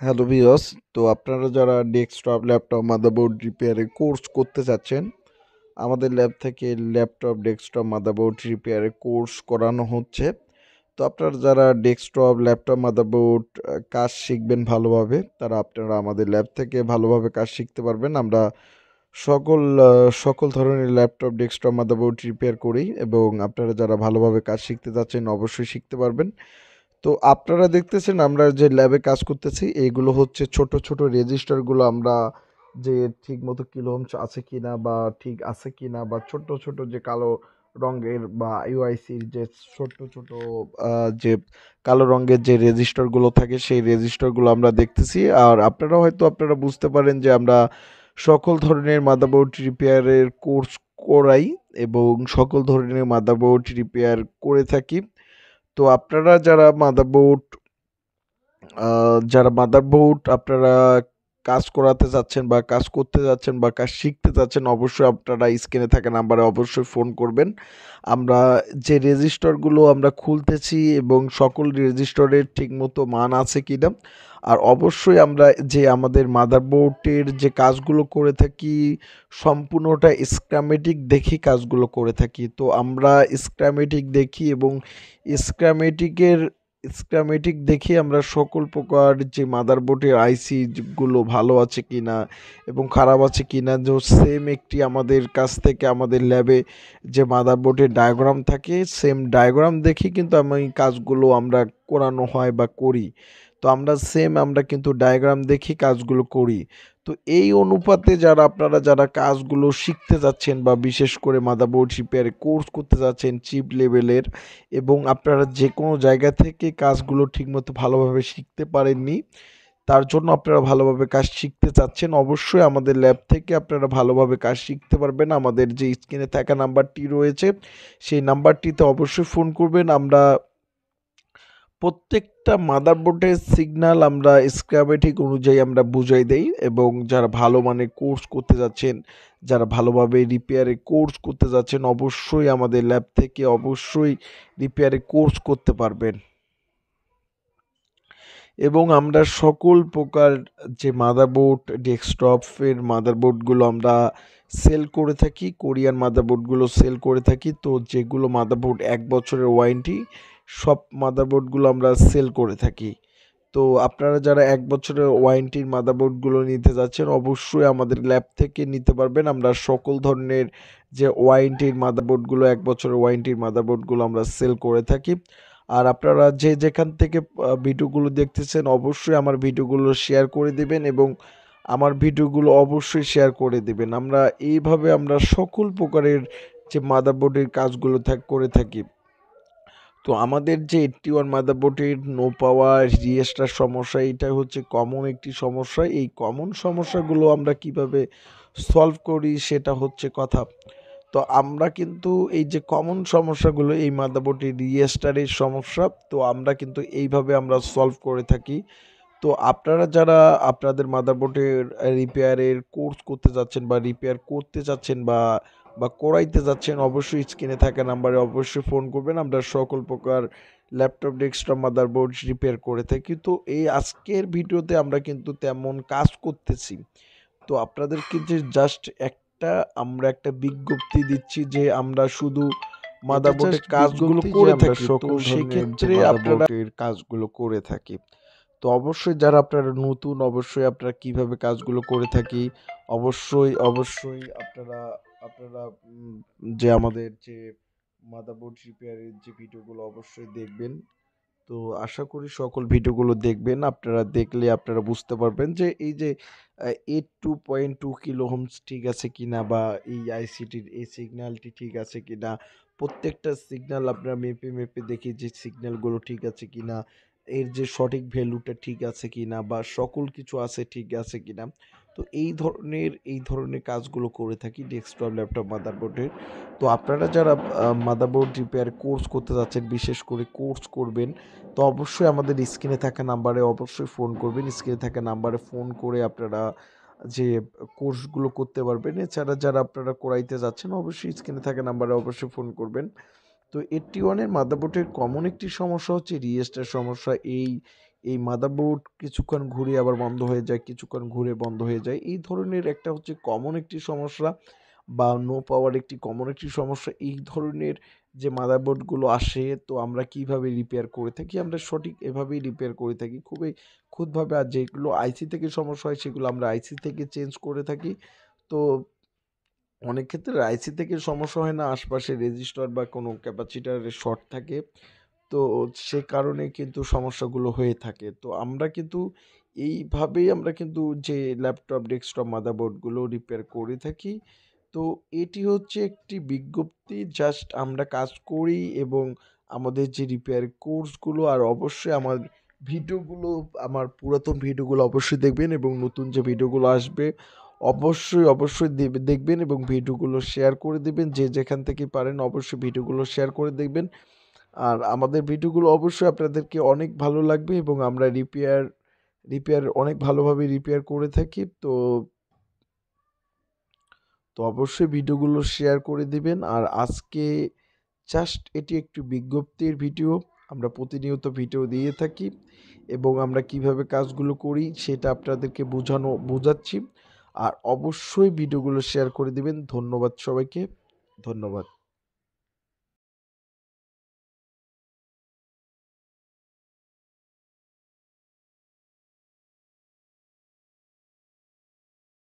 Hello viewers, তো আপনারা যারা ডেস্কটপ, ল্যাপটপ, মাদারবোর্ড রিপেয়ারের কোর্স করতে চাচ্ছেন, আমাদের ল্যাব থেকে ল্যাপটপ, ডেস্কটপ, মাদারবোর্ড রিপেয়ারের কোর্স করানো হচ্ছে। তো আপনারা যারা ডেস্কটপ, ল্যাপটপ, মাদারবোর্ড কাজ শিখবেন ভালোভাবে, তারা আপনারা আমাদের ল্যাব থেকে ভালোভাবে কাজ শিখতে পারবেন। আমরা সকল ধরনের ল্যাপটপ, ডেস্কটপ, মাদারবোর্ড রিপেয়ার করি এবং আপনারা যারা ভালোভাবে কাজ শিখতে চাচ্ছেন অবশ্যই শিখতে পারবেন। তো আপনারা দেখতেছেন আমরা যে ল্যাবে কাজ করতেছি এইগুলো হচ্ছে ছোট ছোট রেজিস্টারগুলো আমরা যে ঠিক মতো কিলো ওহমস আছে কিনা বা ঠিক আছে কিনা বা ছোট ছোট যে কালো রঙের বা ইউআইসির যে ছোট ছোট যে কালো রঙের যে রেজিস্টারগুলো থাকে সেই রেজিস্টারগুলো আমরা দেখতেছি। আর আপনারা বুঝতে পারেন যে আমরা সকল ধরনের মাদারবোর্ড রিপেয়ারের কোর্স করাই এবং সকল ধরনের মাদারবোর্ড রিপেয়ার করে থাকি। তো আপনারা যারা মাদারবোর্ড আপনারা কাজ করাতে চাচ্ছেন বা কাজ করতে যাচ্ছেন বা কাজ শিখতে চাচ্ছেন অবশ্যই আপনারা স্ক্রিনে থাকা নাম্বারে অবশ্যই ফোন করবেন। আমরা যে রেজিস্টারগুলো আমরা খুলতেছি এবং সকল রেজিস্টারের ঠিকমতো মান আছে কিনা, আর অবশ্যই আমরা যে আমাদের মাদারবোর্ডের যে কাজগুলো করে থাকি সম্পূর্ণটা স্কিমেটিক দেখে কাজগুলো করে থাকি। তো আমরা স্কিমেটিক দেখি এবং স্কিমেটিকের স্কিমেটিক দেখে আমরা সকল প্রকার যে মাদারবোর্ডের আইসি গুলো ভালো আছে কিনা এবং খারাপ আছে কিনা, যে সেম একটি আমাদের কাছ থেকে আমাদের ল্যাবে যে মাদারবোর্ডের ডায়াগ্রাম থাকে সেম ডায়াগ্রাম দেখে কিন্তু আমি কাজগুলো আমরা করানো হয় বা করি। তো আমরা কিন্তু ডায়াগ্রাম দেখে কাজগুলো করি। তো এই অনুপাতে আপনারা যারা কাজগুলো শিখতে যাচ্ছেন বা বিশেষ করে মাদারবোর্ড রিপেয়ার কোর্স করতে যাচ্ছেন চিপ লেভেলের এবং আপনারা যে কোনো জায়গা থেকে কাজগুলো ঠিকমতো ভালোভাবে শিখতে পারেননি, তার জন্য আপনারা ভালোভাবে কাজ শিখতে চাচ্ছেন, অবশ্যই আমাদের ল্যাব থেকে আপনারা ভালোভাবে কাজ শিখতে পারবেন। আমাদের যে স্ক্রিনে থাকা নাম্বারটি রয়েছে সেই নাম্বারটিতে অবশ্যই ফোন করবেন। আমরা প্রত্যেকটা মাদারবোর্ডের সিগন্যাল আমরা স্কিমেটিক অনুযায়ী আমরা বুঝাই দেই এবং যারা ভালো মানের কোর্স করতে যাচ্ছেন, যারা ভালোভাবে রিপেয়ারের কোর্স করতে যাচ্ছেন অবশ্যই আমাদের ল্যাব থেকে অবশ্যই রিপেয়ারের কোর্স করতে পারবেন। এবং আমরা সকল প্রকার যে মাদারবোর্ড, ডেস্কটপের মাদারবোর্ডগুলো আমরা সেল করে থাকি, কোরিয়ান মাদারবোর্ডগুলো সেল করে থাকি। তো যেগুলো মাদারবোর্ড ১ বছরের ওয়ারেন্টি সব মাদারবোর্ডগুলো আমরা সেল করে থাকি। তো আপনারা যারা ১ বছরের ওয়ারেন্টির মাদারবোর্ডগুলো নিতে যাচ্ছেন অবশ্যই আমাদের ল্যাব থেকে নিতে পারবেন। আমরা সকল ধরনের যে ওয়ারেন্টির মাদারবোর্ডগুলো ১ বছরের ওয়ারেন্টির মাদারবোর্ডগুলো আমরা সেল করে থাকি। আর আপনারা যে যেখান থেকে ভিডিওগুলো দেখতেছেন অবশ্যই আমার ভিডিওগুলো শেয়ার করে দিবেন এবং আমার ভিডিওগুলো অবশ্যই শেয়ার করে দিবেন। এইভাবে আমরা সকল প্রকারের যে মাদারবোর্ডের কাজগুলো করে থাকি। তো আমাদের যে 81 মাদারবোর্ডের নো পাওয়ার রিয়েস্টার সমস্যা এটা হচ্ছে কমন একটি সমস্যা। এই কমন সমস্যাগুলো আমরা কিভাবে সলভ করি সেটা হচ্ছে কথা। তো আমরা কিন্তু এই যে কমন সমস্যাগুলো এই মাদারবোর্ডের রিয়েস্টারের সমস্যা, তো আমরা কিন্তু এইভাবে আমরা সলভ করে থাকি। তো আপনারা যারা আপনাদের মাদারবোর্ডের রিপেয়ারের কোর্স করতে যাচ্ছেন বা রিপেয়ার করতে চাচ্ছেন বা করাইতে যাচ্ছেন অবশ্যই স্ক্রিনে থাকা নাম্বারে অবশ্যই ফোন করবেন। আমরা সকল প্রকার ল্যাপটপ, ডেস্কটপ, মাদারবোর্ড রিপেয়ার করে থাকি। তো এই আজকের ভিডিওতে আমরা কিন্তু তেমন কাজ করতেছি। তো আপনাদেরকে যে জাস্ট আমরা একটা বিজ্ঞপ্তি দিচ্ছি যে আমরা শুধু এটা মাদারবোর্ডের জাস্ট কাজগুলো বিজ্ঞপ্তি যে করে আমরা থাকি। তো সকল ধরনের যে সেক্ষেত্রে আপনারা মাদারবোর্ডের কাজগুলো করে থাকি। তো অবশ্যই যারা আপনারা নতুন অবশ্যই আপনারা কিভাবে কাজগুলো করে থাকি অবশ্যই আপনারা যে আমাদের যে মাদারবোর্ড রিপেয়ারের যে ভিডিওগুলো অবশ্যই দেখবেন। তো আশা করি সকল ভিডিওগুলো দেখবেন। আপনারা দেখলে আপনারা বুঝতে পারবেন যে এই যে 82.2 কিলো ওহমস ঠিক আছে কিনা বা এই আইসিটির এই সিগন্যালটি ঠিক আছে কিনা। প্রত্যেকটা সিগন্যাল আপনারা মেপে দেখি যে সিগন্যালগুলো ঠিক আছে কিনা, এর যে সঠিক ভ্যালুটা ঠিক আছে কিনা বা সকল কিছু আছে ঠিক আছে কিনা। তো এই ধরনের কাজগুলো করে থাকি ডেস্কটপ, ল্যাপটপ, মাদারবোর্ডের। তো আপনারা যারা মাদারবোর্ড রিপেয়ার কোর্স করতে যাচ্ছেন, বিশেষ করে কোর্স করবেন, তো অবশ্যই আমাদের স্ক্রিনে থাকা নাম্বারে অবশ্যই ফোন করবেন। স্ক্রিনে থাকা নাম্বারে ফোন করে আপনারা যে কোর্সগুলো করতে পারবেন। এছাড়া যারা আপনারা করাইতে যাচ্ছেন অবশ্যই স্ক্রিনে থাকা নাম্বারে অবশ্যই ফোন করবেন। তো 81 এর মাদারবোর্ডের কমন একটি সমস্যা হচ্ছে রিয়েস্টার সমস্যা। এই এই মাদারবোর্ড কিছুক্ষণ ঘুরে আবার বন্ধ হয়ে যায়, কিছুক্ষণ ঘুরে বন্ধ হয়ে যায়। এই ধরনের একটা হচ্ছে কমন একটি সমস্যা, বা নো পাওয়ার একটি কমন একটি সমস্যা। এই ধরনের যে মাদারবোর্ডগুলো আসে, তো আমরা কিভাবে রিপেয়ার করে থাকি? আমরা সঠিক এভাবেই রিপেয়ার করে থাকি খুবই খুঁতভাবে। আর যেগুলো আইসি থেকে সমস্যা হয় সেগুলো আমরা আইসি থেকে চেঞ্জ করে থাকি। তো অনেক ক্ষেত্রে আইসি থেকে সমস্যা হয় না, আশপাশে রেজিস্টার বা কোনো ক্যাপাসিটরের শর্ট থাকে। তো সে কারণে কিন্তু সমস্যাগুলো হয়ে থাকে। তো আমরা কিন্তু এইভাবেই আমরা কিন্তু যে ল্যাপটপ, ডেস্কটপ, মাদারবোর্ডগুলো রিপেয়ার করে থাকি। তো এটি হচ্ছে একটি বিজ্ঞপ্তি, জাস্ট আমরা কাজ করি এবং আমাদের যে রিপেয়ার কোর্সগুলো, আর অবশ্যই আমার ভিডিওগুলো, আমার পুরাতন ভিডিওগুলো অবশ্যই দেখবেন, এবং নতুন যে ভিডিওগুলো আসবে অবশ্যই দেখবেন এবং ভিডিওগুলো শেয়ার করে দিবেন। যে যেখান থেকে পারেন অবশ্যই ভিডিওগুলো শেয়ার করে দেখবেন। আর আমাদের ভিডিওগুলো অবশ্যই আপনাদেরকে অনেক ভালো লাগবে, এবং আমরা রিপেয়ার অনেক ভালোভাবে রিপেয়ার করে থাকি। তো অবশ্যই ভিডিওগুলো শেয়ার করে দিবেন। আর আজকে জাস্ট এটি একটি বিজ্ঞপ্তির ভিডিও। আমরা প্রতিনিয়ত ভিডিও দিয়ে থাকি এবং আমরা কিভাবে কাজগুলো করি সেটা আপনাদেরকে বোঝাচ্ছি। আর অবশ্যই ভিডিওগুলো শেয়ার করে দিবেন। ধন্যবাদ সবাইকে। ধন্যবাদ।